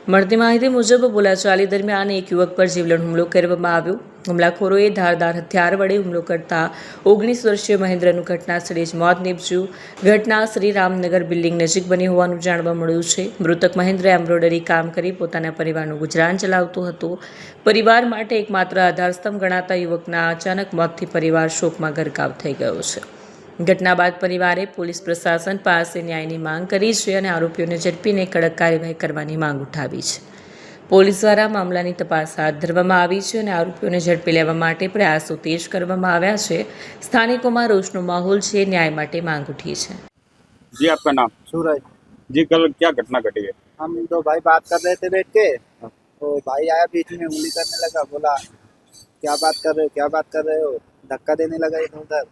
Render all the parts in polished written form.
મળતી માહિતી મુજબ બોલાચાલી દરમિયાન એક યુવક પર જીવલેણ હુમલો કરવામાં આવ્યો. હુમલાખોરોએ ધારદાર હથિયાર વડે હુમલો કરતા 19 વર્ષીય મહેન્દ્રનું ઘટના સ્થળે જ મોત નીપજ્યું. ઘટના શ્રીરામનગર બિલ્ડિંગ નજીક બની હોવાનું જાણવા મળ્યું છે. મૃતક મહેન્દ્ર એમ્બ્રોઇડરી કામ કરી પોતાના પરિવારનું ગુજરાન ચલાવતો હતો. પરિવાર માટે એકમાત્ર આધારસ્તંભ ગણાતા યુવકના અચાનક મોતથી પરિવાર શોકમાં ગરકાવ થઈ ગયો છે. ઘટના બાદ પરિવારે પોલીસ પ્રશાસન પાસે ન્યાયની માંગ કરી છે અને આરોપીઓને ઝડપીને કડક કાર્યવાહી કરવાની માંગ ઉઠાવી છે. પોલીસ દ્વારા મામલાની તપાસ હાથ ધરવામાં આવી છે અને આરોપીઓને ઝડપી લેવા માટે પ્રયાસો તેજ કરવામાં આવ્યા છે. સ્થાનિકોમાં રોષનો માહોલ છે. ન્યાય માટે માંગ उठी है। जी आपका नाम? सूरज। जी कल क्या घटना घटी है? हम दो भाई बात कर रहे थे बैठ के, तो भाई आया बीच में उंगली करने लगा, बोला क्या बात कर रहे हो, क्या बात कर रहे हो, धक्का देने लगा इधर उधर,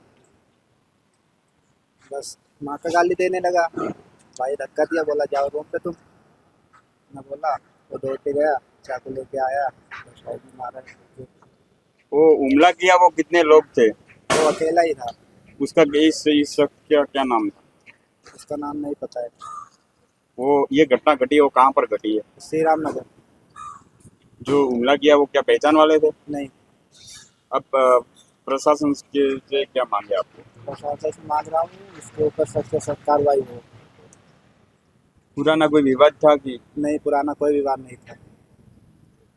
बस माँ का गाली देने लगा। भाई धक्का दिया, बोला जाओ रूम पे तुम। मैं बोला वो दौड़ के गया, चाकू लेके आया, तो साइड में मारा। वो हमला किया वो कितने लोग थे? वो अकेला ही था। उसका इस शख्स का क्या नाम था? उसका नाम नहीं पता है। वो ये घटना घटी वो कहाँ पर घटी है? श्री रामनगर। जो हमला किया वो क्या पहचान वाले थे? नहीं। अब प्रशासन के से क्या मांगे आपको? प्रशासन से मांग रहा हूँ इसके ऊपर सख्त से सख्त कार्रवाई हो। पुराना कोई विवाद था कि? नहीं, पुराना कोई विवाद नहीं था।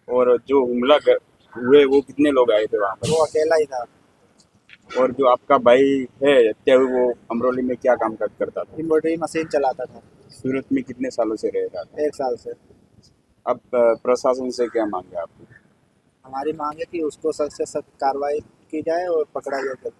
और जो हमला हुए वो कितने लोग आए थे वहाँ पर? वो अकेला ही था। और जो आपका भाई है हत्या हुई वो अमरोली में क्या काम करता था? एम्ब्रॉयडरी मशीन चलाता था। सूरत में कितने सालों से रह रहा था? 1 साल से। अब प्रशासन से क्या मांगे आपको? हमारी मांग है कि उसको सख्त से सख्त कार्रवाई की जाए और पकड़ा जाए।